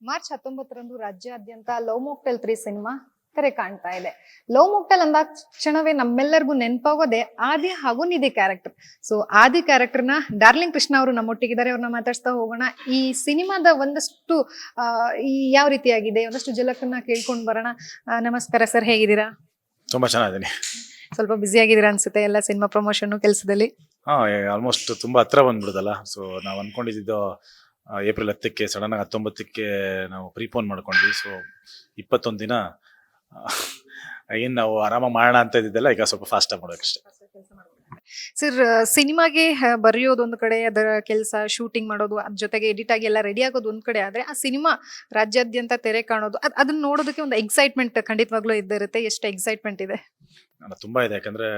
March 19ರಂದು ರಾಜ್ಯಾದ್ಯಂತ love mocktail 3 cinema ತೆರೆ ಕಾಣ್ತಾ ಇದೆ. ಲವ್ ಮಾಕ್ಟೇಲ್ ಅಂದಾಗ ಕ್ಷಣವೇ ನಮ್ಮೆಲ್ಲರಿಗೂ ನೆನಪಾಗೋದೆ ಆದಿ ಹಾಗೂ ನಿಧಿ ಕ್ಯಾರೆಕ್ಟರ್. ಸೊ ಆದಿ ಕ್ಯಾರೆಕ್ಟರ್ನ ಡಾರ್ಲಿಂಗ್ ಕೃಷ್ಣ ಅವರು ನಮ್ಮೊಟ್ಟಿಗಿದ್ದಾರೆ, ಅವ್ರನ್ನ ಮಾತಾಡ್ಸ್ತಾ ಹೋಗೋಣ. ಈ ಸಿನಿಮಾದ ಒಂದಷ್ಟು ಯಾವ ರೀತಿಯಾಗಿದೆ ಒಂದಷ್ಟು ಜಲಕನ್ನ ಕೇಳ್ಕೊಂಡು ಬರೋಣ. ನಮಸ್ಕಾರ ಸರ್, ಹೇಗಿದ್ದೀರಾ? ತುಂಬಾ ಚೆನ್ನಾಗಿದ್ದೀನಿ. ಸ್ವಲ್ಪ ಬ್ಯುಸಿ ಆಗಿದ್ದೀರಾ ಅನ್ಸುತ್ತೆ ಎಲ್ಲ ಸಿನಿಮಾ ಪ್ರಮೋಷನ್ ಕೆಲಸದಲ್ಲಿ. ಆಲ್ಮೋಸ್ಟ್ ತುಂಬಾ ಹತ್ರ ಬಂದ್ಬಿಡುದಲ್ಲ. ಸೊ ನಾವು ಅನ್ಕೊಂಡಿದ್ದು ಏಪ್ರಿಲ್ 10ಕ್ಕೆ ಸಡನ್ ಆಗಿ 19ಕ್ಕೆ ನಾವು ಪ್ರೀಪೋನ್ ಮಾಡ್ಕೊಂಡ್ವಿ. ಸೊ 21 ದಿನ ಏನ್ ನಾವು ಆರಾಮಾಗಿ ಮಾಡೋಣ ಅಂತ ಇದ್ದಿದ್ದೆಲ್ಲ ಈಗ ಸ್ವಲ್ಪ ಫಾಸ್ಟ್ ಆಗಿ ಮಾಡೋಕಷ್ಟೇ. ಸರ್, ಸಿನಿಮಾಗೆ ಬರೆಯೋದು ಒಂದ್ ಕಡೆ, ಅದರ ಕೆಲಸ ಶೂಟಿಂಗ್ ಮಾಡೋದು, ಅದ್ರ ಜೊತೆಗೆ ಎಡಿಟ್ ಆಗಿ ಎಲ್ಲ ರೆಡಿ ಆಗೋದು ಒಂದ್ ಕಡೆ ಆದ್ರೆ, ಆ ಸಿನಿಮಾ ರಾಜ್ಯಾದ್ಯಂತ ತೆರೆ ಕಾಣೋದು ಅದನ್ನ ನೋಡೋದಕ್ಕೆ ಒಂದು ಎಕ್ಸೈಟ್ಮೆಂಟ್ ಖಂಡಿತವಾಗ್ಲೂ ಇದ್ದಿರುತ್ತೆ. ಎಷ್ಟು ಎಕ್ಸೈಟ್ಮೆಂಟ್ ಇದೆ? ತುಂಬಾ ಇದೆ. ಯಾಕಂದ್ರೆ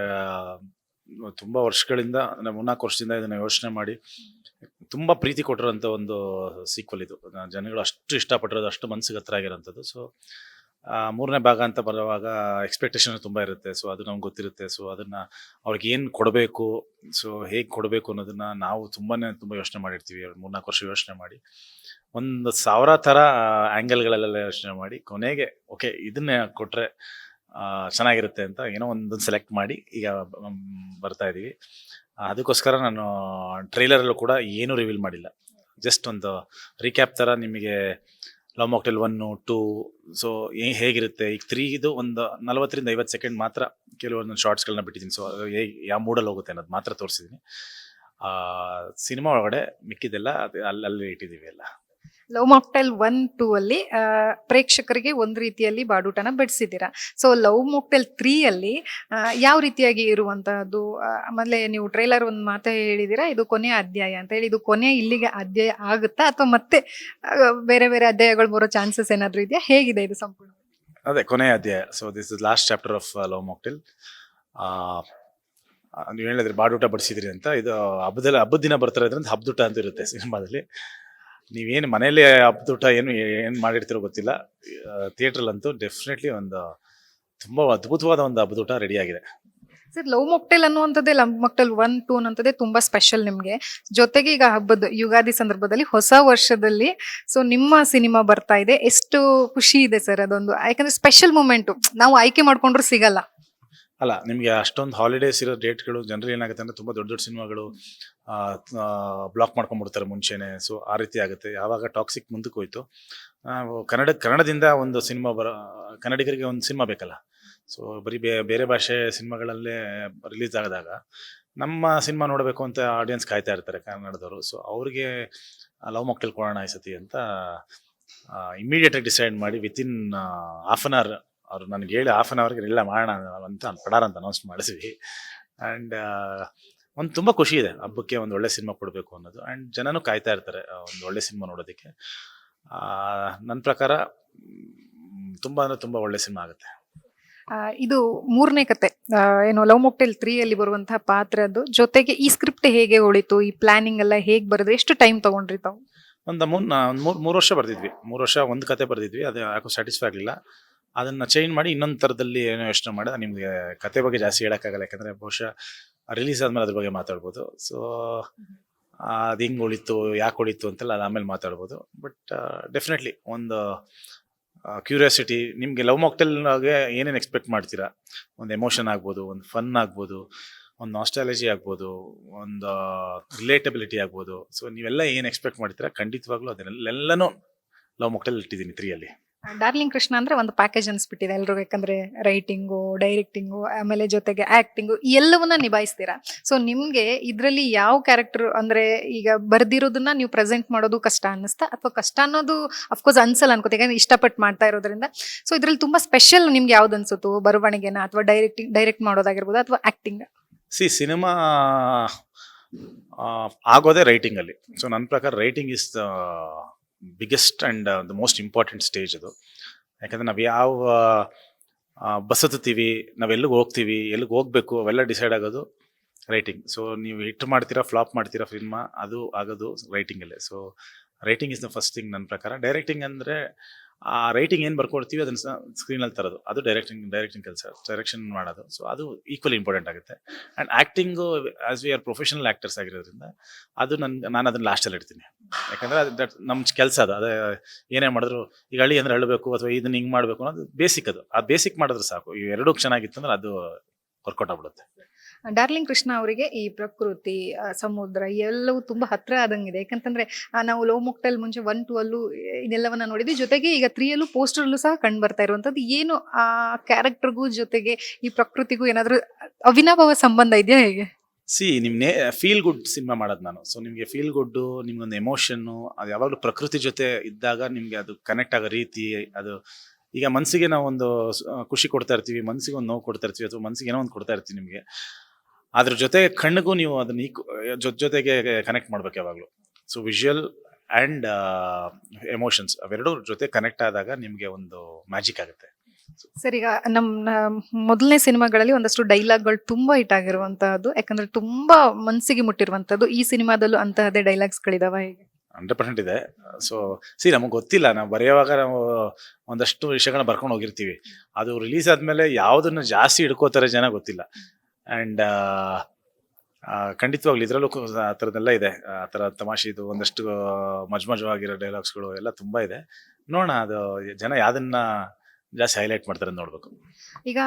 ತುಂಬಾ ವರ್ಷಗಳಿಂದ, 3-4 ವರ್ಷದಿಂದ ಇದನ್ನ ಯೋಚನೆ ಮಾಡಿ ತುಂಬಾ ಪ್ರೀತಿ ಕೊಟ್ಟಿರೋಂಥ ಒಂದು ಸೀಕ್ವಲ್ ಇದು. ಜನಗಳು ಅಷ್ಟು ಇಷ್ಟಪಟ್ಟಿರೋದು, ಅಷ್ಟು ಮನಸ್ಸಿಗೆ ಹತ್ರ ಆಗಿರೋಂಥದ್ದು. ಸೊ 3ನೇ ಭಾಗ ಅಂತ ಬರುವಾಗ ಎಕ್ಸ್ಪೆಕ್ಟೇಷನ್ ತುಂಬ ಇರುತ್ತೆ. ಸೊ ಅದು ನಮ್ಗೆ ಗೊತ್ತಿರುತ್ತೆ. ಸೊ ಅದನ್ನ ಅವ್ರಿಗೆ ಏನು ಕೊಡಬೇಕು, ಸೊ ಹೇಗೆ ಕೊಡಬೇಕು ಅನ್ನೋದನ್ನ ನಾವು ತುಂಬ ಯೋಚನೆ ಮಾಡಿರ್ತೀವಿ. 3-4 ವರ್ಷ ಯೋಚನೆ ಮಾಡಿ 1,000 ಥರ ಆ್ಯಂಗಲ್ಗಳಲ್ಲೆಲ್ಲ ಯೋಚನೆ ಮಾಡಿ ಕೊನೆಗೆ ಓಕೆ ಇದನ್ನೇ ಕೊಟ್ಟರೆ ಚೆನ್ನಾಗಿರುತ್ತೆ ಅಂತ ಏನೋ ಒಂದೊಂದು ಸೆಲೆಕ್ಟ್ ಮಾಡಿ ಈಗ ಬರ್ತಾ ಇದ್ದೀವಿ. ಅದಕ್ಕೋಸ್ಕರ ನಾನು ಟ್ರೈಲರಲ್ಲೂ ಕೂಡ ಏನೂ ರಿವೀಲ್ ಮಾಡಿಲ್ಲ. ಜಸ್ಟ್ ಒಂದು ರೀಕ್ಯಾಪ್ ಥರ ನಿಮಗೆ ಲವ್ ಮಾಕ್ಟೇಲ್ 1, 2 ಸೊ ಹೇಗಿರುತ್ತೆ. ಈಗ 3 ಇದು ಒಂದು 40ರಿಂದ 50 ಸೆಕೆಂಡ್ ಮಾತ್ರ ಕೆಲವೊಂದು ಶಾರ್ಟ್ಸ್ಗಳನ್ನ ಬಿಟ್ಟಿದ್ದೀನಿ. ಸೊ ಹೇಗೆ ಯಾವ ಮೂಡಲ್ಲಿ ಹೋಗುತ್ತೆ ಅನ್ನೋದು ಮಾತ್ರ ತೋರಿಸಿದ್ದೀನಿ. ಸಿನಿಮಾ ಒಳಗಡೆ ಮಿಕ್ಕಿದೆಲ್ಲ ಅದು ಅಲ್ಲಲ್ಲಿ ಇಟ್ಟಿದ್ದೀವಿ ಎಲ್ಲ. ಲವ್ ಮಾಕ್ಟೇಲ್ 1, 2 ಅಲ್ಲಿ ಪ್ರೇಕ್ಷಕರಿಗೆ ಒಂದ್ ರೀತಿಯಲ್ಲಿ ಬಾಡೂಟನ ಬಡಿಸಿದ್ದೀರಾ. ಸೊ ಲವ್ ಮಾಕ್ಟೇಲ್ 3 ಅಲ್ಲಿ ಯಾವ ರೀತಿಯಾಗಿ ಇರುವಂತಹದ್ದು? ಆಮೇಲೆ ನೀವು ಟ್ರೈಲರ್ ಒಂದ್ ಮಾತೇ ಹೇಳಿದೀರಾ, ಇದು ಕೊನೆಯ ಅಧ್ಯಾಯ ಅಂತ ಹೇಳಿ. ಇದು ಕೊನೆ ಇಲ್ಲಿಗೆ ಅಧ್ಯಾಯ ಆಗುತ್ತಾ ಅಥವಾ ಮತ್ತೆ ಬೇರೆ ಬೇರೆ ಅಧ್ಯಾಯಗಳು ಬರೋ ಚಾನ್ಸಸ್ ಏನಾದ್ರು ಇದೆಯಾ? ಹೇಗಿದೆ ಇದು ಸಂಪೂರ್ಣ? ಅದೇ ಕೊನೆಯ ಅಧ್ಯಾಯ. So this is last chapter of love mocktail. ನೀವು ಹೇಳಿದ್ರಿ ಬಾಡೂಟ ಬಡಿಸಿದ್ರಿ ಅಂತ. ಇದು ಹಬ್ಬದ ದಿನ ಬರ್ತಾರೆ ಅಂತ ಹಬ್ಬದೂಟ ಅಂತ ಇರುತ್ತೆ ಸಿನಿಮಾದಲ್ಲಿ. ನೀವೇನು ಮನೇಲಿ ಹಬ್ಬದೂಟ ಏನು ಮಾಡಿರ್ತಿರೋ ಗೊತ್ತಿಲ್ಲ. ಥಿಯೇಟ್ರಲ್ಲಂತೂ ಡೆಫಿನೆಟ್ಲಿ ಒಂದು ತುಂಬಾ ಅದ್ಭುತವಾದ ಒಂದು ಹಬ್ಬದೂಟ ರೆಡಿ ಆಗಿದೆ. ಸರ್, ಲವ್ ಮಾಕ್ಟೇಲ್ ಅನ್ನುವಂಥದ್ದೇ, ಲವ್ ಮಾಕ್ಟೇಲ್ 1, 2 ಅನ್ನೋಂಥದ್ದೇ ತುಂಬಾ ಸ್ಪೆಷಲ್ ನಿಮ್ಗೆ. ಜೊತೆಗೆ ಈಗ ಹಬ್ಬದ ಯುಗಾದಿ ಸಂದರ್ಭದಲ್ಲಿ, ಹೊಸ ವರ್ಷದಲ್ಲಿ ಸೊ ನಿಮ್ಮ ಸಿನಿಮಾ ಬರ್ತಾ ಇದೆ. ಎಷ್ಟು ಖುಷಿ ಇದೆ ಸರ್ ಅದೊಂದು, ಯಾಕಂದ್ರೆ ಸ್ಪೆಷಲ್ ಮೂಮೆಂಟು, ನಾವು ಆಯ್ಕೆ ಮಾಡ್ಕೊಂಡ್ರು ಸಿಗಲ್ಲ. ಅಲ್ಲ, ನಿಮಗೆ ಅಷ್ಟೊಂದು ಹಾಲಿಡೇಸ್ ಇರೋ ಡೇಟ್ಗಳು ಜನರಲ್ ಏನಾಗುತ್ತೆ ಅಂದರೆ ತುಂಬ ದೊಡ್ಡ ದೊಡ್ಡ ಸಿನಿಮಾಗಳು ಬ್ಲಾಕ್ ಮಾಡ್ಕೊಂಡ್ಬಿಡ್ತಾರೆ ಮುಂಚೆನೆ. ಸೊ ಆ ರೀತಿ ಆಗುತ್ತೆ. ಯಾವಾಗ ಟಾಕ್ಸಿಕ್ ಮುಂದಕ್ಕೆ ಹೋಯ್ತು, ಕನ್ನಡದಿಂದ ಒಂದು ಸಿನಿಮಾ ಕನ್ನಡಿಗರಿಗೆ ಒಂದು ಸಿನಿಮಾ ಬೇಕಲ್ಲ. ಸೊ ಬರೀ ಬೇರೆ ಭಾಷೆ ಸಿನಿಮಾಗಳಲ್ಲೇ ರಿಲೀಸ್ ಆದಾಗ ನಮ್ಮ ಸಿನಿಮಾ ನೋಡಬೇಕು ಅಂತ ಆಡಿಯನ್ಸ್ ಕಾಯ್ತಾ ಇರ್ತಾರೆ ಕನ್ನಡದವರು. ಸೊ ಅವ್ರಿಗೆ ಲವ್ ಮಾಕ್ಟೇಲ್ ಕೊಡೋಣ ಈ ಸತಿ ಅಂತ ಇಮಿಡಿಯೇಟಾಗಿ ಡಿಸೈಡ್ ಮಾಡಿ ವಿತಿನ್ ಹಾಫ್ ಆನ್ ಅವರ್ ಅವ್ರು ನನಗೆ ಹೇಳಿ ಹಾಫ್ ಆನ್ ಅವರ್ಗೆ ಇಲ್ಲ ಮಾಡೋಣ ಅಂತ ಪಡಾರ ಅಂತ ಅನೌನ್ಸ್ ಮಾಡಿದ್ವಿ. ಆ್ಯಂಡ್ ಒಂದು ತುಂಬ ಖುಷಿ ಇದೆ ಹಬ್ಬಕ್ಕೆ ಒಂದು ಒಳ್ಳೆ ಸಿನಿಮಾ ಕೊಡಬೇಕು ಅನ್ನೋದು. ಆ್ಯಂಡ್ ಜನನೂ ಕಾಯ್ತಾ ಇರ್ತಾರೆ ಒಂದು ಒಳ್ಳೆ ಸಿನಿಮಾ ನೋಡೋದಕ್ಕೆ. ನನ್ನ ಪ್ರಕಾರ ತುಂಬ ಅಂದರೆ ತುಂಬ ಒಳ್ಳೆ ಸಿನಿಮಾ ಆಗುತ್ತೆ. ಇದು 3ನೇ ಕತೆ, ಏನು ಲವ್ ಮಾಕ್ಟೇಲ್ 3 ಅಲ್ಲಿ ಬರುವಂತಹ ಪಾತ್ರದ್ದು ಜೊತೆಗೆ ಈ ಸ್ಕ್ರಿಪ್ಟ್ ಹೇಗೆ ಉಳಿತು, ಈ ಪ್ಲಾನಿಂಗ್ ಎಲ್ಲ ಹೇಗೆ ಬರೆದು, ಎಷ್ಟು ಟೈಮ್ ತಗೊಂಡ್ರಿ ತಾವು? ಒಂದು 3 ವರ್ಷ ಬರ್ದಿದ್ವಿ. 3 ವರ್ಷ ಒಂದು ಕತೆ ಬರ್ದಿದ್ವಿ. ಅದು ಯಾಕೋ ಸ್ಯಾಟಿಸ್ಫೈ ಆಗಲಿಲ್ಲ. ಅದನ್ನು ಚೇಂಜ್ ಮಾಡಿ ಇನ್ನೊಂದು ಥರದಲ್ಲಿ ಏನೋ ಯೋಚನೆ ಮಾಡಿದ. ನಿಮಗೆ ಕತೆ ಬಗ್ಗೆ ಜಾಸ್ತಿ ಹೇಳೋಕ್ಕಾಗಲ್ಲ, ಯಾಕಂದರೆ ಬಹುಶಃ ರಿಲೀಸ್ ಆದಮೇಲೆ ಅದ್ರ ಬಗ್ಗೆ ಮಾತಾಡ್ಬೋದು. ಸೊ ಅದು ಹಿಂಗೆ ಉಳಿತು, ಯಾಕೆ ಉಳಿತು ಅಂತೆಲ್ಲ ಅದು ಆಮೇಲೆ ಮಾತಾಡ್ಬೋದು. ಬಟ್ ಡೆಫಿನೆಟ್ಲಿ ಒಂದು ಕ್ಯೂರಿಯಾಸಿಟಿ, ನಿಮಗೆ ಲವ್ ಮಾಕ್ಟೇಲ್ಗೆ ಏನೇನು ಎಕ್ಸ್ಪೆಕ್ಟ್ ಮಾಡ್ತೀರಾ, ಒಂದು ಎಮೋಷನ್ ಆಗ್ಬೋದು, ಒಂದು ಫನ್ ಆಗ್ಬೋದು, ಒಂದು ನಾಸ್ಟಾಲಜಿ ಆಗ್ಬೋದು, ಒಂದು ರಿಲೇಟಬಿಲಿಟಿ ಆಗ್ಬೋದು. ಸೊ ನೀವೆಲ್ಲ ಏನು ಎಕ್ಸ್ಪೆಕ್ಟ್ ಮಾಡ್ತೀರಾ ಖಂಡಿತವಾಗ್ಲೂ ಅದನ್ನೆಲ್ಲನೂ ಲವ್ ಮಾಕ್ಟೇಲ್ ಇಟ್ಟಿದ್ದೀನಿ 3 ಅಲ್ಲಿ. ಡಾರ್ಲಿಂಗ್ ಕೃಷ್ಣ ಅಂದ್ರೆ ಒಂದು ಪ್ಯಾಕೇಜ್ ಅನ್ಸ್ಬಿಟ್ಟಿದೆ ಎಲ್ರಿಗೂ, ಯಾಕಂದ್ರೆ ರೈಟಿಂಗು, ಡೈರೆಕ್ಟಿಂಗು, ಆಮೇಲೆ ಜೊತೆಗೆ ಆಕ್ಟಿಂಗು ಎಲ್ಲವನ್ನ ನಿಭಾಯಿಸ್ತೀರಾ. ಸೊ ನಿಮ್ಗೆ ಇದ್ರಲ್ಲಿ ಯಾವ ಕ್ಯಾರೆಕ್ಟರ್ ಅಂದ್ರೆ, ಈಗ ಬರ್ದಿರೋದನ್ನ ನೀವು ಪ್ರೆಸೆಂಟ್ ಮಾಡೋದು ಕಷ್ಟ ಅನ್ನಿಸ್ತಾ, ಅಥವಾ ಕಷ್ಟ ಅನ್ನೋದು ಅಫ್ಕೋರ್ಸ್ ಅನ್ಸಲ್ಲ ಅನ್ಕೋತ, ಯಾಕಂದ್ರೆ ಇಷ್ಟಪಟ್ಟು ಮಾಡ್ತಾ ಇರೋದ್ರಿಂದ. ಸೊ ಇದ್ರಲ್ಲಿ ತುಂಬಾ ಸ್ಪೆಷಲ್ ನಿಮ್ಗೆ ಯಾವ್ದು ಅನ್ಸುತ್ತೋ, ಬರವಣಿಗೆನ ಅಥವಾ ಡೈರೆಕ್ಟ್ ಮಾಡೋದಾಗಿರ್ಬೋದು ಅಥವಾ ಆಕ್ಟಿಂಗ್? ಸಿನಿಮಾ ಆಗೋದೇ ರೈಟಿಂಗಲ್ಲಿ. ಸೊ ನನ್ನ ಪ್ರಕಾರ writing is the biggest and the most important stage ಅದು. ಯಾಕಂದರೆ ನಾವು ಯಾವ ಬಸ್ ಹತ್ತೀವಿ, ನಾವು ಎಲ್ಲಿಗೆ ಹೋಗ್ತೀವಿ, ಎಲ್ಲಿಗೆ ಹೋಗ್ಬೇಕು ಅವೆಲ್ಲ ಡಿಸೈಡ್ ಆಗೋದು ರೈಟಿಂಗ್. ಸೊ ನೀವು ಹಿಟ್ ಮಾಡ್ತೀರಾ, ಫ್ಲಾಪ್ ಮಾಡ್ತೀರಾ ಸಿನಿಮಾ, ಅದು ಆಗೋದು ರೈಟಿಂಗಲ್ಲೇ. So writing is the first thing ನನ್ನ ಪ್ರಕಾರ. ಡೈರೆಕ್ಟಿಂಗ್ ಅಂದರೆ ಆ ರೈಟಿಂಗ್ ಏನು ಬರ್ಕೊಡ್ತೀವಿ ಅದನ್ನು ಸ್ಕ್ರೀನಲ್ಲಿ ತರೋದು, ಅದು ಡೈರೆಕ್ಟಿಂಗ್ ಕೆಲಸ, ಡೈರೆಕ್ಷನ್ ಮಾಡೋದು. ಸೊ ಅದು ಈಕ್ವಲಿ ಇಂಪಾರ್ಟೆಂಟ್ ಆಗುತ್ತೆ. And acting as we are professional actors ಆಗಿರೋದ್ರಿಂದ ಅದು ನಾನು ಅದನ್ನು ಲಾಸ್ಟಲ್ಲಿ ಇಡ್ತೀನಿ. ಯಾಕಂದರೆ ಅದು ನಮ್ಮ ಕೆಲಸ ಅದು. ಅದೇ ಏನೇ ಮಾಡಿದ್ರು, ಈಗ ಹಳ್ಳಿ ಅಂದರೆ ಅಳಬೇಕು ಅಥವಾ ಇದನ್ನ ಹಿಂಗೆ ಮಾಡಬೇಕು ಅನ್ನೋದು ಬೇಸಿಕ್. ಅದು ಆ ಬೇಸಿಕ್ ಮಾಡಿದ್ರೆ ಸಾಕು. ಈ ಎರಡೂ ಚೆನ್ನಾಗಿತ್ತು ಅಂದ್ರೆ ಅದು ವರ್ಕೌಟ್ ಆಗ್ಬಿಡುತ್ತೆ. ಡಾರ್ಲಿಂಗ್ ಕೃಷ್ಣ ಅವರಿಗೆ ಈ ಪ್ರಕೃತಿ, ಸಮುದ್ರ ಎಲ್ಲವೂ ತುಂಬಾ ಹತ್ರ ಆದಂಗಿದೆ. ಯಾಕಂತಂದ್ರೆ ನಾವು ಲವ್ ಮೊಕ್ಟೈಲ್ ಮುಂಚೆ 1, 2 ಅಲ್ಲೂ ಇದೆಲ್ಲವನ್ನ ನೋಡಿದ್ವಿ. ಜೊತೆಗೆ ಈಗ 3 ಅಲ್ಲೂ ಪೋಸ್ಟರ್ಲ್ಲೂ ಸಹ ಕಂಡು ಬರ್ತಾ ಇರುವಂತದ್ದು. ಏನು ಆ ಕ್ಯಾರೆಕ್ಟರ್ಗೂ ಜೊತೆಗೆ ಈ ಪ್ರಕೃತಿಗೂ ಏನಾದ್ರೂ ಅವಿನಾಭಾವ ಸಂಬಂಧ ಇದೆಯಾ ಹೇಗೆ? ನಿಮ್ನೆ ಫೀಲ್ ಗುಡ್ ಸಿನಿಮಾ ಮಾಡೋದು ನಾನು. ಸೊ ನಿಮಗೆ ಫೀಲ್ ಗುಡ್ಡು, ನಿಮ್ಗೊಂದು ಎಮೋಷನ್ನು, ಅದು ಯಾವಾಗಲೂ ಪ್ರಕೃತಿ ಜೊತೆ ಇದ್ದಾಗ ನಿಮಗೆ ಅದು ಕನೆಕ್ಟ್ ಆಗೋ ರೀತಿ, ಅದು ಈಗ ಮನಸ್ಸಿಗೆ ನಾವು ಒಂದು ಖುಷಿ ಕೊಡ್ತಾ ಇರ್ತೀವಿ, ಮನಸ್ಸಿಗೆ ಒಂದು ನೋವು ಕೊಡ್ತಾ ಇರ್ತೀವಿ, ಅಥವಾ ಮನಸ್ಸಿಗೆ ಏನೋ ಒಂದು ಕೊಡ್ತಾ ಇರ್ತೀವಿ ನಿಮಗೆ. ಅದ್ರ ಜೊತೆ ಕಣ್ಣಿಗೂ ನೀವು ಅದನ್ನ ಜೊತೆಗೆ ಕನೆಕ್ಟ್ ಮಾಡ್ಬೇಕು ಯಾವಾಗಲೂ. ಸೊ ವಿಜುವಲ್ ಆ್ಯಂಡ್ ಎಮೋಷನ್ಸ್ ಅವೆರಡೂ ಜೊತೆ ಕನೆಕ್ಟ್ ಆದಾಗ ನಿಮಗೆ ಒಂದು ಮ್ಯಾಜಿಕ್ ಆಗುತ್ತೆ. ಸರ್, ಈಗ ನಮ್ಮ ಮೊದಲನೇ ಸಿನಿಮಾಗಳಲ್ಲಿ ಒಂದಷ್ಟು ಡೈಲಾಗ್ಗಳು ತುಂಬಾ ಹಿಟ್ ಆಗಿರುವಂತಹದ್ದು, ಯಾಕಂದ್ರೆ ತುಂಬಾ ಮನಸ್ಸಿಗೆ ಮುಟ್ಟಿರುವಂತದ್ದು. ಈ ಸಿನಿಮಾದಲ್ಲೂ ಅಂತಹದೇ ಡೈಲಾಗ್ಸ್ಗಳಿದಾವ ಹೇಗೆ? 100% ಇದೆ. ಸೊ ನಮಗೆ ಗೊತ್ತಿಲ್ಲ, ನಾವು ಬರೆಯುವಾಗ ನಾವು ಒಂದಷ್ಟು ವಿಷಯಗಳನ್ನ ಬರ್ಕೊಂಡು ಹೋಗಿರ್ತೀವಿ. ಅದು ರಿಲೀಸ್ ಆದಮೇಲೆ ಯಾವುದನ್ನು ಜಾಸ್ತಿ ಹಿಡ್ಕೋತಾರೆ ಜನ ಗೊತ್ತಿಲ್ಲ. ಆ್ಯಂಡ್ ಖಂಡಿತವಾಗ್ಲು ಇದರಲ್ಲೂ ಆ ಥರದ್ದೆಲ್ಲ ಇದೆ. ಆ ಥರ ತಮಾಷೆದು ಒಂದಷ್ಟು ಮಜವಾಗಿರೋ ಡೈಲಾಗ್ಸ್ಗಳು ಎಲ್ಲ ತುಂಬ ಇದೆ. ನೋಡೋಣ, ಅದು ಜನ ಯಾವುದನ್ನ ಜಾಸ್ತಿ ಹೈಲೈಟ್ ಮಾಡ್ತಾರೆ ಅಂತ ನೋಡ್ಬೇಕು. ಈಗ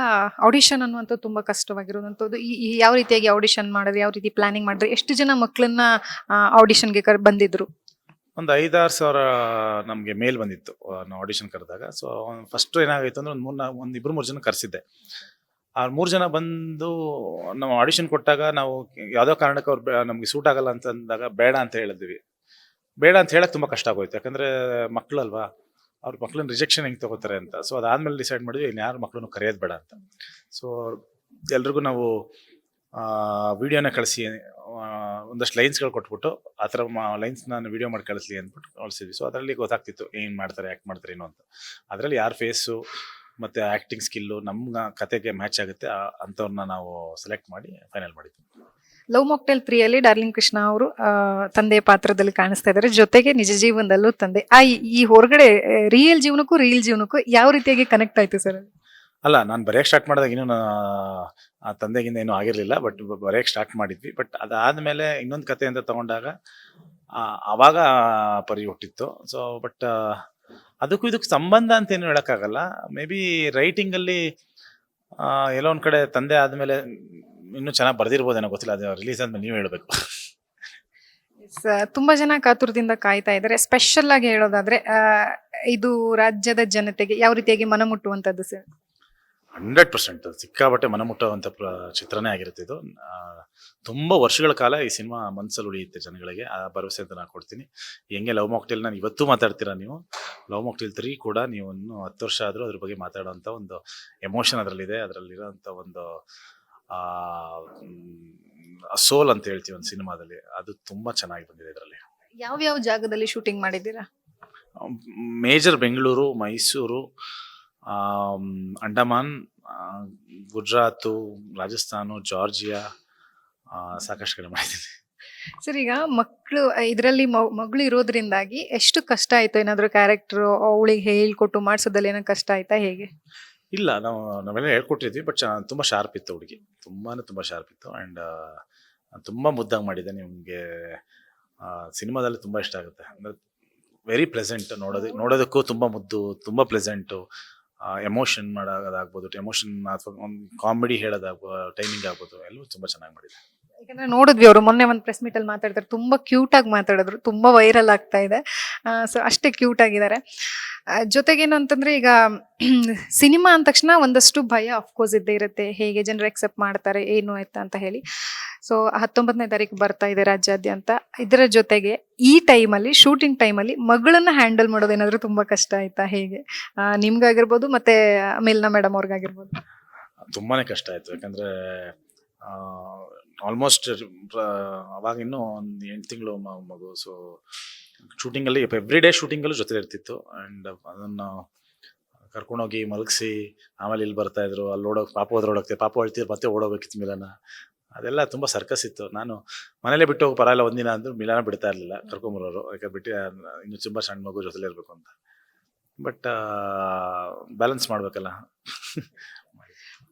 ಆಡಿಷನ್ ಅನ್ನುವಂಥದ್ದು ತುಂಬಾ ಕಷ್ಟವಾಗಿರುವಂಥದ್ದು. ಯಾವ ರೀತಿಯಾಗಿ ಆಡಿಷನ್ ಮಾಡಿದ್ರಿ, ಯಾವ ರೀತಿ ಪ್ಲಾನಿಂಗ್ ಮಾಡಿದ್ರಿ, ಎಷ್ಟು ಜನ ಮಕ್ಕಳನ್ನ ಆಡಿಷನ್ಗೆ ಬಂದಿದ್ರು? ಒಂದು 5-6 ಸಾವಿರ ನಮಗೆ ಮೇಲ್ ಬಂದಿತ್ತು ನಾವು ಆಡಿಷನ್ ಕರೆದಾಗ. ಸೊ ಫಸ್ಟ್ ಏನಾಗಿತ್ತು ಅಂದ್ರೆ ಒಂದು 2-3 ಜನ ಕರೆಸಿದ್ದೆ. ಆ 3 ಜನ ಬಂದು ನಾವು ಆಡಿಷನ್ ಕೊಟ್ಟಾಗ ನಾವು ಯಾವುದೋ ಕಾರಣಕ್ಕೆ ಅವ್ರು ನಮಗೆ ಸೂಟ್ ಆಗಲ್ಲ ಅಂತ ಅಂದಾಗ ಬೇಡ ಅಂತ ಹೇಳಿದ್ವಿ. ಬೇಡ ಅಂತ ಹೇಳಕ್ ತುಂಬ ಕಷ್ಟ ಆಗೋಯ್ತು, ಯಾಕಂದರೆ ಮಕ್ಕಳಲ್ವಾ, ಅವ್ರ ಮಕ್ಳನ್ನ ರಿಜೆಕ್ಷನ್ ಹೆಂಗೆ ತಗೋತಾರೆ ಅಂತ. ಸೊ ಅದಾದ್ಮೇಲೆ ಡಿಸೈಡ್ ಮಾಡಿದ್ವಿ ಇನ್ಯಾರು ಮಕ್ಕಳನ್ನು ಕರೆಯೋದು ಬೇಡ ಅಂತ. ಸೊ ಎಲ್ರಿಗೂ ನಾವು ವಿಡಿಯೋನ ಕಳಿಸಿ ಒಂದಷ್ಟು ಲೈನ್ಸ್ಗಳು ಕೊಟ್ಬಿಟ್ಟು ಆ ಥರ ಲೈನ್ಸ್ ನಾನು ವಿಡಿಯೋ ಮಾಡಿ ಕಳಿಸ್ಲಿ ಅಂದ್ಬಿಟ್ಟು ಕಳಿಸಿದ್ವಿ. ಸೊ ಅದರಲ್ಲಿ ಗೊತ್ತಾಗ್ತಿತ್ತು ಏನು ಮಾಡ್ತಾರೆ, ಆ್ಯಕ್ಟ್ ಮಾಡ್ತಾರೆ ಏನೋ ಅಂತ. ಅದರಲ್ಲಿ ಯಾರ ಫೇಸು ಮತ್ತು ಆ್ಯಕ್ಟಿಂಗ್ ಸ್ಕಿಲ್ಲು ನಮ್ಮ ಕತೆಗೆ ಮ್ಯಾಚ್ ಆಗುತ್ತೆ ಅಂಥವ್ರನ್ನ ನಾವು ಸೆಲೆಕ್ಟ್ ಮಾಡಿ ಫೈನಲ್ ಮಾಡಿದ್ವಿ. ಲವ್ ಮಾಕ್ಟೈಲ್ 3 ಅಲ್ಲಿ ಡಾರ್ಲಿಂಗ್ ಕೃಷ್ಣ ಅವರು ತಂದೆ ಪಾತ್ರದಲ್ಲಿ ಕಾಣಿಸ್ತಾ ಇದ್ದಾರೆ, ಜೊತೆಗೆ ನಿಜ ಜೀವನದಲ್ಲೂ ತಂದೆ. ಈ ಹೊರಗಡೆ ರಿಯಲ್ ಜೀವನಕ್ಕೂ ಯಾವ ರೀತಿಯಾಗಿ ಕನೆಕ್ಟ್ ಆಯ್ತು ಸರ್? ಅಲ್ಲ, ನಾನು ಬರೆಯೋಕ್ಕೆ ಸ್ಟಾರ್ಟ್ ಮಾಡಿದಾಗ ಇನ್ನೂ ಆ ತಂದೆಗಿಂದ ಏನೂ ಆಗಿರಲಿಲ್ಲ, ಬಟ್ ಬರೆಯೋಕ್ಕೆ ಸ್ಟಾರ್ಟ್ ಮಾಡಿದ್ವಿ. ಬಟ್ ಅದಾದಮೇಲೆ ಇನ್ನೊಂದು ಕತೆ ಅಂತ ತೊಗೊಂಡಾಗ ಆವಾಗ ಪರಿ ಹುಟ್ಟಿತ್ತು. ಸೊ ಬಟ್ ಅದಕ್ಕೂ ಇದಕ್ಕೆ ಸಂಬಂಧ ಅಂತ ಏನು ಹೇಳೋಕ್ಕಾಗಲ್ಲ. ಮೇ ಬಿ ರೈಟಿಂಗಲ್ಲಿ ಎಲ್ಲೋ ಒಂದು ಕಡೆ ತಂದೆ ಆದಮೇಲೆ ಇನ್ನೂ ಚೆನ್ನಾಗಿ ಬರೆದಿರ್ಬೋದೇನೋ, ಗೊತ್ತಿಲ್ಲ. ಅದು ರಿಲೀಸ್ ಆದ್ಮೇಲೆ ನೀವು ಹೇಳಬೇಕು. ತುಂಬಾ ಜನ ಕಾತುರದಿಂದ ಕಾಯ್ತಾ ಇದ್ದಾರೆ. ಸ್ಪೆಷಲ್ ಆಗಿ ಹೇಳೋದಾದ್ರೆ ಇದು ರಾಜ್ಯದ ಜನತೆಗೆ ಯಾವ ರೀತಿಯಾಗಿ ಮನ ಮುಟ್ಟುವಂತದ್ದು ಸರ್? 100% ಸಿಕ್ಕಾಬಟ್ಟೆ ಮನಮುಟ್ಟುವಂಥ ಚಿತ್ರನೇ ಆಗಿರುತ್ತೆ ಇದು. ತುಂಬ ವರ್ಷಗಳ ಕಾಲ ಈ ಸಿನಿಮಾ ಮನಸ್ಸಲ್ಲಿ ಉಳಿಯುತ್ತೆ ಜನಗಳಿಗೆ, ಆ ಭರವಸೆ ಅಂತ ನಾನು ಕೊಡ್ತೀನಿ. ಹೆಂಗೆ ಲವ್ ಮಾಕ್ಟೈಲ್ ನಾನು ಇವತ್ತು ಮಾತಾಡ್ತೀರಾ ನೀವು, ಲವ್ ಮಾಕ್ಟೈಲ್ 3 ಕೂಡ ನೀವು ಇನ್ನೂ 10 ವರ್ಷ ಆದರೂ ಅದ್ರ ಬಗ್ಗೆ ಮಾತಾಡೋವಂಥ ಒಂದು ಎಮೋಷನ್ ಅದರಲ್ಲಿದೆ. ಅದರಲ್ಲಿರೋಂಥ ಒಂದು ಸೋಲ್ ಅಂತ ಹೇಳ್ತೀವಿ ಒಂದು ಸಿನಿಮಾದಲ್ಲಿ, ಅದು ತುಂಬ ಚೆನ್ನಾಗಿ ಬಂದಿದೆ. ಇದರಲ್ಲಿ ಯಾವ ಜಾಗದಲ್ಲಿ ಶೂಟಿಂಗ್ ಮಾಡಿದ್ದೀರಾ? ಮೇಜರ್ ಬೆಂಗಳೂರು, ಮೈಸೂರು, ಅಂಡಮಾನ್, ಗುಜರಾತು, ರಾಜಸ್ಥಾನು, ಜಾರ್ಜಿಯಾ, ಸಾಕಷ್ಟು ಕಡೆ ಮಾಡಿದ್ದೀನಿ. ಸರ್, ಈಗ ಮಕ್ಕಳು ಇದರಲ್ಲಿ ಮಗಳು ಇರೋದ್ರಿಂದಾಗಿ ಎಷ್ಟು ಕಷ್ಟ ಆಯ್ತು? ಏನಾದ್ರು ಕ್ಯಾರೆಕ್ಟರ್ ಅವಳಿಗೆ ಹೇಳ್ಕೊಟ್ಟು ಮಾಡಿಸೋದಲ್ಲಿ ಏನೋ ಕಷ್ಟ ಆಯ್ತಾ ಹೇಗೆ? ಇಲ್ಲ, ನಾವೆಲ್ಲ ಹೇಳ್ಕೊಟ್ಟಿದ್ವಿ. ಬಟ್ ತುಂಬ ಶಾರ್ಪ್ ಇತ್ತು ಹುಡುಗಿ, ತುಂಬ ಶಾರ್ಪ್ ಇತ್ತು. ಆ್ಯಂಡ್ ತುಂಬ ಮುದ್ದಾಗಿ ಮಾಡಿದೆ. ನಿಮಗೆ ಸಿನಿಮಾದಲ್ಲಿ ತುಂಬ ಇಷ್ಟ ಆಗುತ್ತೆ. ಅಂದರೆ ವೆರಿ ಪ್ಲೆಸೆಂಟ್, ನೋಡೋದಕ್ಕೂ ತುಂಬ ಮುದ್ದು, ತುಂಬ ಪ್ಲೆಸೆಂಟು. ಎಮೋಷನ್ ಮಾಡೋದಾಗ್ಬೋದು, ಎಮೋಷನ್ ಅಥವಾ ಒಂದು ಕಾಮಿಡಿ ಹೇಳೋದಾಗ್ಬೋದು, ಟೈಮಿಂಗ್ ಆಗ್ಬೋದು, ಎಲ್ಲವೂ ತುಂಬ ಚೆನ್ನಾಗಿ ಮಾಡಿದೆ. ಯಾಕಂದ್ರೆ ನೋಡಿದ್ವಿ, ಅವರು ಮೊನ್ನೆ ಒಂದು ಪ್ರೆಸ್ ಮೀಟ್ ಅಲ್ಲಿ ಮಾತಾಡ್ತಾರೆ, ತುಂಬಾ ಕ್ಯೂಟ್ ಆಗಿ ಮಾತಾಡಿದ್ರು, ತುಂಬಾ ವೈರಲ್ ಆಗ್ತಾ ಇದೆ. ಸೊ ಅಷ್ಟೇ ಕ್ಯೂಟ್ ಆಗಿದ್ದಾರೆ. ಜೊತೆಗೇನು ಅಂತಂದ್ರೆ ಈಗ ಸಿನಿಮಾ ಅಂದ ತಕ್ಷಣ ಒಂದಷ್ಟು ಭಯ ಅಫ್ಕೋರ್ಸ್ ಇದ್ದೇ ಇರುತ್ತೆ, ಹೇಗೆ ಜನರು ಎಕ್ಸೆಪ್ಟ್ ಮಾಡ್ತಾರೆ ಏನು ಆಯ್ತಾ ಅಂತ ಹೇಳಿ. ಸೊ 19ನೇ ತಾರೀಕು ಬರ್ತಾ ಇದೆ ರಾಜ್ಯಾದ್ಯಂತ. ಇದರ ಜೊತೆಗೆ ಈ ಟೈಮಲ್ಲಿ, ಶೂಟಿಂಗ್ ಟೈಮಲ್ಲಿ ಮಗಳನ್ನ ಹ್ಯಾಂಡಲ್ ಮಾಡೋದೇನಾದ್ರೂ ತುಂಬಾ ಕಷ್ಟ ಆಯ್ತಾ ಹೇಗೆ? ನಿಮ್ಗಾಗಿರ್ಬೋದು ಮತ್ತೆ ಮೇಲ್ನಾ ಮೇಡಮ್ ಅವ್ರಿಗಾಗಿರ್ಬೋದು. ತುಂಬಾನೇ ಕಷ್ಟ ಆಯ್ತು. ಯಾಕಂದ್ರೆ ಆಲ್ಮೋಸ್ಟ್ ಅವಾಗ ಇನ್ನೂ ಒಂದು 8 ತಿಂಗಳು ಮಗು. ಸೊ ಶೂಟಿಂಗಲ್ಲಿ ಎವ್ರಿ ಡೇ ಶೂಟಿಂಗಲ್ಲೂ ಜೊತೆ ಇರ್ತಿತ್ತು. ಆ್ಯಂಡ್ ಅದನ್ನು ಕರ್ಕೊಂಡೋಗಿ ಮಲಗಿಸಿ ಆಮೇಲೆ ಇಲ್ಲಿ ಬರ್ತಾಯಿದ್ರು. ಅಲ್ಲಿ ಪಾಪು ಓಡೋಗ್ತಿದೆ, ಪಾಪು ಅಳ್ತಿದ್ರು, ಮತ್ತೆ ಓಡೋಗ್ಬೇಕಿತ್ತು ಮಿಲನ. ಅದೆಲ್ಲ ತುಂಬ ಸರ್ಕಸ್ ಇತ್ತು. ನಾನು ಮನೇಲೇ ಬಿಟ್ಟು ಹೋಗಿ ಪರವಾಗಿಲ್ಲ ಒಂದಿನ ಅಂದರೂ ಮಿಲನ ಬಿಡ್ತಾ ಇರಲಿಲ್ಲ, ಕರ್ಕೊಂಬರೋರು. ಯಾಕೆ ಬಿಟ್ಟು ಇನ್ನೂ ತುಂಬ ಸಣ್ಣ ಮಗು ಜೊತೆಲೇ ಇರಬೇಕು ಅಂತ. ಬಟ್ ಬ್ಯಾಲೆನ್ಸ್ ಮಾಡಬೇಕಲ್ಲ.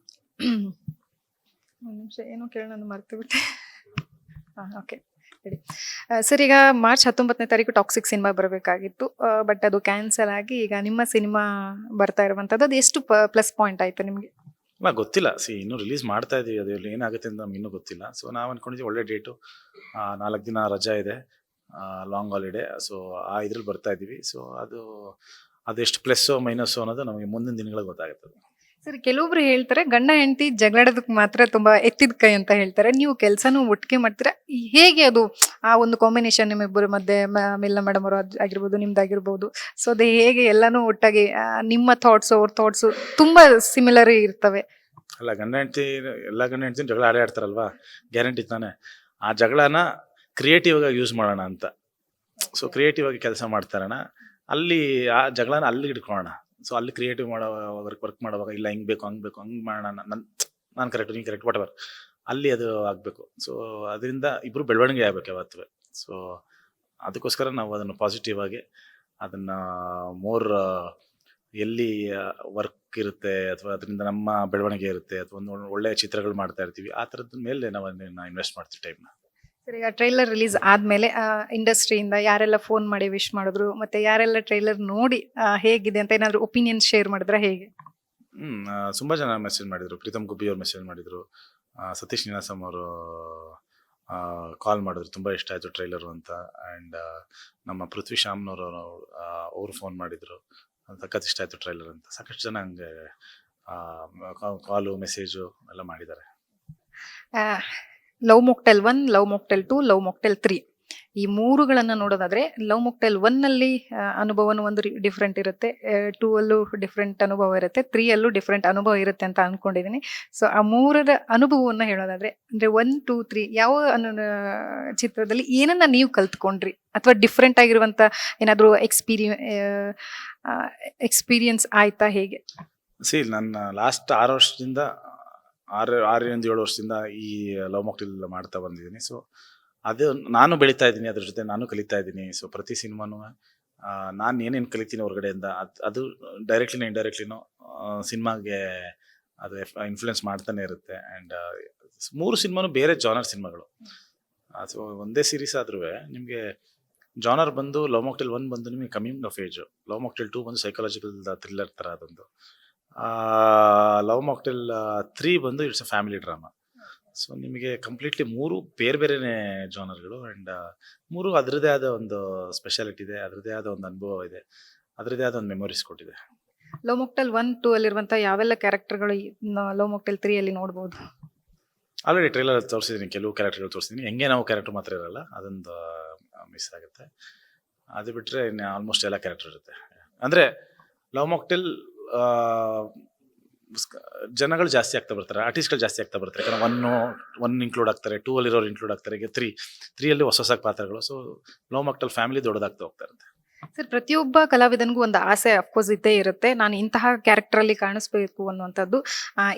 ಒಂದು ನಿಮಿಷ ಏನೋ ಕೇಳೋಣ ಮರ್ತು ಬಿಟ್ಟೆ. ಹಾಂ, ಓಕೆ, ಹೇಳಿ. ಸರ್, ಈಗ ಮಾರ್ಚ್ 19ನೇ ತಾರೀಕು ಟಾಕ್ಸಿಕ್ ಸಿನಿಮಾ ಬರಬೇಕಾಗಿತ್ತು, ಬಟ್ ಅದು ಕ್ಯಾನ್ಸಲ್ ಆಗಿ ಈಗ ನಿಮ್ಮ ಸಿನಿಮಾ ಬರ್ತಾ ಇರುವಂಥದ್ದು. ಅದು ಎಷ್ಟು ಪ್ಲಸ್ ಪಾಯಿಂಟ್ ಆಯ್ತು ನಿಮಗೆ? ಗೊತ್ತಿಲ್ಲ, ಇನ್ನೂ ರಿಲೀಸ್ ಮಾಡ್ತಾ ಇದೀವಿ, ಅದು ಏನಾಗುತ್ತೆ ಅಂತ ನಮ್ಗೆ ಇನ್ನೂ ಗೊತ್ತಿಲ್ಲ. ಸೊ ನಾವು ಅನ್ಕೊಂಡಿದ್ದೀವಿ ಒಳ್ಳೆ ಡೇಟು, 4 ದಿನ ರಜಾ ಇದೆ, ಲಾಂಗ್ ಹಾಲಿಡೇ. ಸೊ ಇದ್ರಲ್ಲಿ ಬರ್ತಾ ಇದ್ದೀವಿ. ಸೊ ಅದೆಷ್ಟು ಪ್ಲಸ್ಸು ಮೈನಸ್ಸು ಅನ್ನೋದು ನಮಗೆ ಮುಂದಿನ ದಿನಗಳಲ್ಲಿ ಗೊತ್ತಾಗುತ್ತದೆ. ಸರ್, ಕೆಲವೊಬ್ರು ಹೇಳ್ತಾರೆ ಗಂಡ ಹೆಂಡತಿ ಜಗಳಾಡೋದಕ್ಕೆ ಮಾತ್ರ ತುಂಬಾ ಎತ್ತಿದ ಕೈ ಅಂತ ಹೇಳ್ತಾರೆ. ನೀವು ಕೆಲಸನೂ ಒಟ್ಟಿಗೆ ಮಾಡ್ತೀರಾ, ಹೇಗೆ ಅದು ಆ ಒಂದು ಕಾಂಬಿನೇಷನ್ ನಿಮ್ಮಿಬ್ಬರ ಮಧ್ಯೆ? ಮಿಲ್ನ ಮೇಡಮ್ ಅವರು ಆಗಿರ್ಬೋದು, ನಿಮ್ದಾಗಿರ್ಬೋದು. ಸೊ ಅದು ಹೇಗೆ ಎಲ್ಲಾನು ಒಟ್ಟಾಗಿ ನಿಮ್ಮ ಥಾಟ್ಸು ಅವ್ರ ಥಾಟ್ಸು ತುಂಬಾ ಸಿಮಿಲರ್ ಇರ್ತವೆ? ಅಲ್ಲ, ಎಲ್ಲ ಗಂಡ ಹೆಂಡತಿ ಜಗಳ ಆಡ್ತಾರಲ್ವಾ, ಗ್ಯಾರಂಟಿ ತಾನೆ. ಆ ಜಗಳನ ಕ್ರಿಯೇಟಿವ್ ಆಗಿ ಯೂಸ್ ಮಾಡೋಣ ಅಂತ. ಸೊ ಕ್ರಿಯೇಟಿವ್ ಆಗಿ ಕೆಲಸ ಮಾಡ್ತಾರಣ, ಅಲ್ಲಿ ಆ ಜಗಳನ ಅಲ್ಲಿ ಇಟ್ಕೊಳ್ಳೋಣ. ಸೊ ಅಲ್ಲಿ ಕ್ರಿಯೇಟಿವ್ ವರ್ಕ್ ಮಾಡುವಾಗ ಇಲ್ಲ ಹಿಂಗೆ ಬೇಕು ಹಂಗೆ ಬೇಕು ಹಂಗೆ ಮಾಡೋಣ, ನಾನು ಕರೆಕ್ಟ್ ನೀನು ಕರೆಕ್ಟ್ ವಾಟ್ ಎವರ್, ಅಲ್ಲಿ ಅದು ಆಗಬೇಕು. ಸೊ ಅದರಿಂದ ಇಬ್ಬರು ಬೆಳವಣಿಗೆ ಆಗಬೇಕು ಯಾವತ್ತೂ. ಸೊ ಅದಕ್ಕೋಸ್ಕರ ನಾವು ಅದನ್ನು ಪಾಸಿಟಿವ್ ಆಗಿ ಅದನ್ನು ಮೋರ್ ಎಲ್ಲಿ ವರ್ಕ್ ಇರುತ್ತೆ ಅಥವಾ ಅದರಿಂದ ನಮ್ಮ ಬೆಳವಣಿಗೆ ಇರುತ್ತೆ ಅಥವಾ ಒಂದು ಒಳ್ಳೆಯ ಚಿತ್ರಗಳು ಮಾಡ್ತಾ ಇರ್ತೀವಿ, ಆ ಥರದ ಮೇಲೆ ನಾವು ಅದನ್ನು ಇನ್ವೆಸ್ಟ್ ಮಾಡ್ತೀವಿ ಟೈಮ್ನ. ಸರ್, ಈಗ ಟ್ರೈಲರ್ ರಿಲೀಸ್ ಆದ್ಮೇಲೆ ಇಂಡಸ್ಟ್ರಿಯಿಂದ ಯಾರೆಲ್ಲ ಫೋನ್ ಮಾಡಿ ವಿಶ್ ಮಾಡಿದ್ರು, ಮತ್ತೆ ಯಾರೆಲ್ಲ ಟ್ರೈಲರ್ ನೋಡಿ ಹೇಗಿದೆ ಅಂತ ಏನಾದ್ರು ಒಪಿನಿಯನ್ ಶೇರ್ ಮಾಡಿದ್ರೆ ಹೇಗೆ? ತುಂಬ ಜನ ಮೆಸೇಜ್ ಮಾಡಿದ್ರು. ಪ್ರೀತಮ್ ಗುಬ್ಬಿ ಅವ್ರು ಮೆಸೇಜ್ ಮಾಡಿದ್ರು, ಸತೀಶ್ ನೀನಾಸಂ ಅವರು ಕಾಲ್ ಮಾಡಿದ್ರು, ತುಂಬ ಇಷ್ಟ ಆಯಿತು ಟ್ರೈಲರು ಅಂತ. ಆ್ಯಂಡ್ ನಮ್ಮ ಪೃಥ್ವಿ ಶಾಮ್ನವರು ಅವರು ಫೋನ್ ಮಾಡಿದರು, ಸಖತ್ ಇಷ್ಟ ಆಯಿತು ಟ್ರೈಲರ್ ಅಂತ. ಸಾಕಷ್ಟು ಜನ ಹಂಗೆ ಕಾಲು ಮೆಸೇಜು ಎಲ್ಲ ಮಾಡಿದ್ದಾರೆ. Love mocktail 1, love mocktail 2, love mocktail 3 ಈ ಮೂರುಗಳನ್ನ ನೋಡೋದಾದ್ರೆ, ಲವ್ ಮೊಕ್ಟೆಲ್ 1 ನಲ್ಲಿ ಅನುಭವನೂ ಒಂದು ಡಿಫ್ರೆಂಟ್ ಇರುತ್ತೆ, 2 ಅಲ್ಲೂ ಡಿಫ್ರೆಂಟ್ ಅನುಭವ ಇರುತ್ತೆ, 3 ಅಲ್ಲೂ ಡಿಫ್ರೆಂಟ್ ಅನುಭವ ಇರುತ್ತೆ ಅಂತ ಅನ್ಕೊಂಡಿದ್ದೀನಿ. ಸೊ ಆ ಮೂರರ ಅನುಭವವನ್ನ ಹೇಳೋದಾದ್ರೆ, ಅಂದ್ರೆ 1, 2, 3 ಯಾವ ಚಿತ್ರದಲ್ಲಿ ಏನನ್ನ ನೀವು ಕಲ್ತ್ಕೊಂಡ್ರಿ, ಅಥವಾ ಡಿಫ್ರೆಂಟ್ ಆಗಿರುವಂತ ಏನಾದ್ರು ಎಕ್ಸ್ಪೀರಿಯನ್ಸ್ ಆಯ್ತಾ, ಹೇಗೆ? ನನ್ನ ಲಾಸ್ಟ್ 6 ವರ್ಷದಿಂದ 6ರಿಂದ 7 ವರ್ಷದಿಂದ ಈ ಲವ್ ಮಾಕ್ಟೇಲ್ ಮಾಡ್ತಾ ಬಂದಿದ್ದೀನಿ. ಸೊ ಅದು ನಾನು ಬೆಳೀತಾ ಇದ್ದೀನಿ, ಅದ್ರ ಜೊತೆ ನಾನು ಕಲಿತಾ ಇದ್ದೀನಿ. ಸೊ ಪ್ರತಿ ಸಿನಿಮಾನು ನಾನು ಏನೇನು ಕಲಿತೀನಿ ಹೊರಗಡೆಯಿಂದ ಅದು ಡೈರೆಕ್ಟ್ಲಿನೋ ಇಂಡೈರೆಕ್ಟ್ಲಿನೋ ಸಿನಿಮಾಗೆ ಅದು ಇನ್ಫ್ಲುಯೆನ್ಸ್ ಮಾಡ್ತಾನೆ ಇರುತ್ತೆ. ಆ್ಯಂಡ್ 3 ಸಿನಿಮಾನು ಬೇರೆ ಜಾನರ್ ಸಿನಿಮಾಗಳು. ಸೊ ಒಂದೇ ಸೀರೀಸ್ ಆದ್ರೂ ನಿಮಗೆ ಜಾನರ್ ಬಂದು ಲವ್ ಮಾಕ್ಟೇಲ್ 1 ಬಂದು ನಿಮಗೆ coming of age, love mocktail 2 ಬಂದು ಸೈಕಾಲಜಿಕಲ್ ಥ್ರಿಲ್ಲರ್ ಥರ ಅದೊಂದು, ಲವ್ ಮಾಕ್ಟೇಲ್ 3 ಬಂದು it's a family drama. So ನಿಮಗೆ ಕಂಪ್ಲೀಟ್ಲಿ 3 ಬೇರೆ ಬೇರೆನೇ ಜಾನರ್ಗಳು. ಆ್ಯಂಡ್ 3 ಅದರದೇ ಆದ ಒಂದು ಸ್ಪೆಷಾಲಿಟಿ ಇದೆ, ಅದರದೇ ಆದ ಒಂದು ಅನುಭವ ಇದೆ, ಅದರದೇ ಆದ ಒಂದು ಮೆಮೊರೀಸ್ ಕೊಟ್ಟಿದೆ. ಲವ್ ಮೊಕ್ಟೆಲ್ 1, 2 ಅಲ್ಲಿರುವಂತ ಯಾವೆಲ್ಲ ಕ್ಯಾರೆಕ್ಟರ್ಗಳು ಲವ್ ಮೊಕ್ಟೆಲ್ 3 ಅಲ್ಲಿ ನೋಡ್ಬೋದು? ಆಲ್ರೆಡಿ ಟ್ರೈಲರ್ ತೋರಿಸಿದ್ದೀನಿ, ಕೆಲವು ಕ್ಯಾರೆಕ್ಟರ್ಗಳು ತೋರಿಸಿದ್ದೀನಿ. ಹೆಂಗೆ ನಾವು ಕ್ಯಾರೆಕ್ಟರ್ ಮಾತ್ರ ಇರಲ್ಲ, ಅದೊಂದು ಮಿಸ್ ಆಗುತ್ತೆ. ಅದು ಬಿಟ್ಟರೆ ಇನ್ನು ಆಲ್ಮೋಸ್ಟ್ ಎಲ್ಲ ಕ್ಯಾರೆಕ್ಟರ್ ಇರುತ್ತೆ. ಅಂದರೆ ಲವ್ ಮಾಕ್ಟೇಲ್ ಜನಗಳು ಜಾಸ್ತಿ ಆಗ್ತಾ ಬರ್ತಾರೆ, ಆರ್ಟಿಸ್ಟ್ಗಳು ಜಾಸ್ತಿ ಆಗ್ತಾ ಬರ್ತಾರೆ. ಯಾಕಂದ್ರೆ 1 ಇನ್ಕ್ಲೂಡ್ ಆಗ್ತಾರೆ, 2 ಅಲ್ಲಿರೋರು ಇನ್ಕ್ಲೂಡ್ ಆಗ್ತಾರೆ, ಈಗ 3 ಅಲ್ಲಿ ಹೊಸ ಪಾತ್ರಗಳು. ಸೊ ಲವ್ ಮಾಕ್ಟೇಲ್ ಫ್ಯಾಮಿಲಿ ದೊಡ್ಡದಾಗ್ತಾ ಹೋಗ್ತಾ ಇರುತ್ತೆ. ಸರ್, ಪ್ರತಿಯೊಬ್ಬ ಕಲಾವಿದನಿಗೂ ಒಂದು ಆಸೆ ಅಫ್ಕೋರ್ಸ್ ಇದ್ದೇ ಇರುತ್ತೆ, ನಾನು ಇಂತಹ ಕ್ಯಾರೆಕ್ಟರ್ ಅಲ್ಲಿ ಕಾಣಿಸ್ಬೇಕು ಅನ್ನುವಂಥದ್ದು.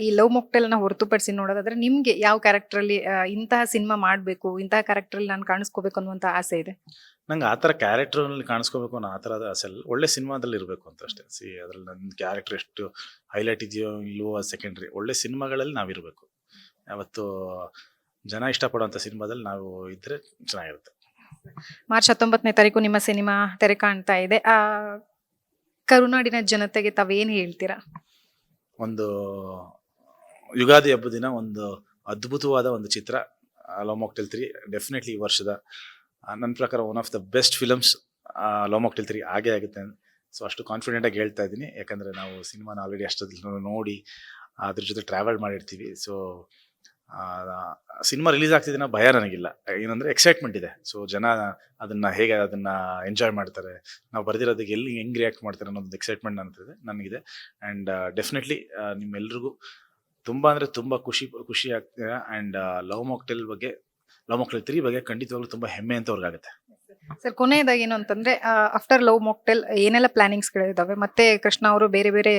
ಈ ಲವ್ ಮೊಕ್ಟೆಲ್ ನ ಹೊರತುಪಡಿಸಿ ನೋಡೋದಾದ್ರೆ ನಿಮ್ಗೆ ಯಾವ ಕ್ಯಾರೆಕ್ಟರ್ ಅಲ್ಲಿ ಇಂತಹ ಸಿನಿಮಾ ಮಾಡ್ಬೇಕು, ಇಂತಹ ಕ್ಯಾರೆಕ್ಟರ್ ಅಲ್ಲಿ ನಾನು ಕಾಣಿಸ್ಕೋಬೇಕು ಅನ್ನುವಂತ ಆಸೆ ಇದೆ? ನಂಗೆ ಆ ಥರ ಕ್ಯಾರೆಕ್ಟರ್ನಲ್ಲಿ ಕಾಣಿಸ್ಕೋಬೇಕು ಅನ್ನೋ ಆ ಥರದ ಆಸೆ ಅಲ್ಲ, ಒಳ್ಳೆ ಸಿನಿಮಾದಲ್ಲಿ ಇರಬೇಕು ಅಂತ ಅಷ್ಟೇ. ಅದ್ರಲ್ಲಿ ನನ್ನ ಕ್ಯಾರೆಕ್ಟರ್ ಎಷ್ಟು ಹೈಲೈಟ್ ಇದೆಯೋ ಇಲ್ವೋ ಸೆಕೆಂಡ್ರಿ. ಒಳ್ಳೆ ಸಿನಿಮಾಗಳಲ್ಲಿ ನಾವಿರಬೇಕು, ಯಾವತ್ತು ಜನ ಇಷ್ಟಪಡುವಂಥ ಸಿನಿಮಾದಲ್ಲಿ ನಾವು ಇದ್ರೆ ಚೆನ್ನಾಗಿರುತ್ತೆ. ಮಾರ್ಚ್ 19ನೇ ತಾರೀಕು ನಿಮ್ಮ ಸಿನಿಮಾ ತೆರೆ ಕಾಣ್ತಾ ಇದೆ. ಕರುನಾಡಿನ ಜನತೆಗೆ ತಾವೇನು ಹೇಳ್ತೀರಾ? ಒಂದು ಯುಗಾದಿ ಹಬ್ಬದ ದಿನ ಒಂದು ಅದ್ಭುತವಾದ ಒಂದು ಚಿತ್ರ ಲವ್ ಮಾಕ್ಟೇಲ್ 3 ಡೆಫಿನೆಟ್ಲಿ ಈ ವರ್ಷದ ನನ್ನ ಪ್ರಕಾರ one of the best films love mocktail 3 ಆಗೇ ಆಗುತ್ತೆ. ಸೊ ಅಷ್ಟು ಕಾನ್ಫಿಡೆಂಟಾಗಿ ಹೇಳ್ತಾ ಇದ್ದೀನಿ, ಯಾಕಂದರೆ ನಾವು ಸಿನಿಮಾನ ಆಲ್ರೆಡಿ ಅಷ್ಟೊಂದು ನೋಡಿ ಅದ್ರ ಜೊತೆ ಟ್ರಾವೆಲ್ ಮಾಡಿರ್ತೀವಿ. ಸೊ ಸಿನಿಮಾ ರಿಲೀಸ್ ಆಗ್ತಿದ್ದೀನ ಭಯ ನನಗಿಲ್ಲ, ಏನಂದರೆ ಎಕ್ಸೈಟ್ಮೆಂಟ್ ಇದೆ. ಸೊ ಜನ ಹೇಗೆ ಅದನ್ನು ಎಂಜಾಯ್ ಮಾಡ್ತಾರೆ, ನಾವು ಬರೆದಿರೋದಕ್ಕೆ ಹೆಂಗೆ ರಿಯಾಕ್ಟ್ ಮಾಡ್ತಾರೆ ಅನ್ನೋದು ಎಕ್ಸೈಟ್ಮೆಂಟ್ ನನಗಿದೆ. ಆ್ಯಂಡ್ ಡೆಫಿನೆಟ್ಲಿ ನಿಮ್ಮೆಲ್ರಿಗೂ ತುಂಬ ಅಂದರೆ ತುಂಬ ಖುಷಿ ಆಗ್ತೀರಾ. ಆ್ಯಂಡ್ ಲವ್ ಮಾಕ್ಟೇಲ್ 3 ಬಗ್ಗೆ ಖಂಡಿತವಾಗ್ಲೂ ತುಂಬ ಹೆಮ್ಮೆ ಅಂತ ಅವ್ರಿಗಾಗುತ್ತೆ. ಸರ್, ಕೊನೆಯದಾಗಿ ಏನು ಅಂತಂದ್ರೆ, ಆಫ್ಟರ್ ಲವ್ ಮಾಕ್ಟೇಲ್ ಏನೆಲ್ಲ ಪ್ಲಾನಿಂಗ್ಸ್ಗಳಿದಾವೆ, ಮತ್ತೆ ಕೃಷ್ಣ ಅವರು ಬೇರೆ ಬೇರೆ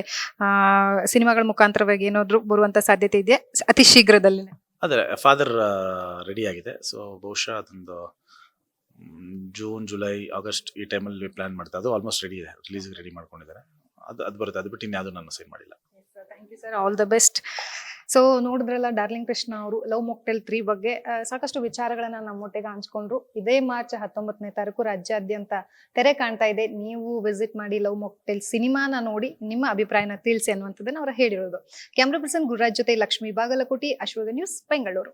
ಸಿನಿಮಾಗಳ ಮುಖಾಂತರವಾಗಿ ಏನಾದ್ರು ಬರುವಂತ ಸಾಧ್ಯತೆ ಇದೆಯಾ ಅತಿ ಶೀಘ್ರದಲ್ಲಿ? ಆದರೆ ಫಾದರ್ ರೆಡಿ ಆಗಿದೆ. ಸೊ ಬಹುಶಃ ಅದೊಂದು ಜೂನ್, ಜುಲೈ, ಆಗಸ್ಟ್ ಈ ಟೈಮಲ್ಲಿ ಪ್ಲಾನ್ ಮಾಡ್ತಾ ಅದು ಆಲ್ಮೋಸ್ಟ್ ರೆಡಿ ಇದೆ, ರಿಲೀಸ್ಗೆ ರೆಡಿ ಮಾಡ್ಕೊಂಡಿದ್ದಾರೆ. ಅದು ಬರುತ್ತೆ. ಅದು ಬಿಟ್ಟು ಇನ್ಯಾವುದು ನಾನು ಸೈನ್ ಮಾಡಿಲ್ಲ. Thank you sir, all the best. So ನೋಡಿದ್ರಲ್ಲ, ಡಾರ್ಲಿಂಗ್ ಕೃಷ್ಣ ಅವರು ಲವ್ ಮಾಕ್ಟೇಲ್ 3 ಬಗ್ಗೆ ಸಾಕಷ್ಟು ವಿಚಾರಗಳನ್ನ ನಮ್ಮೊಟ್ಟಿಗೆ ಹಂಚ್ಕೊಂಡ್ರು. ಇದೇ ಮಾರ್ಚ್ 19ನೇ ತಾರೀಕು ರಾಜ್ಯಾದ್ಯಂತ ತೆರೆ ಕಾಣ್ತಾ ಇದೆ. ನೀವು ವಿಸಿಟ್ ಮಾಡಿ ಲವ್ ಮಾಕ್ಟೇಲ್ ಸಿನಿಮಾನ ನೋಡಿ ನಿಮ್ಮ ಅಭಿಪ್ರಾಯನ ತಿಳಿಸಿ ಅನ್ನುವಂಥದ್ದನ್ನ ಅವರು ಹೇಳಿರೋದು. ಕ್ಯಾಮ್ರಾ ಪರ್ಸನ್ ಗುರುರಾಜ್ ಜೊತೆ ಲಕ್ಷ್ಮೀ ಬಾಗಲಕೋಟಿ, ಅಶ್ವಗ ನ್ಯೂಸ್, ಬೆಂಗಳೂರು.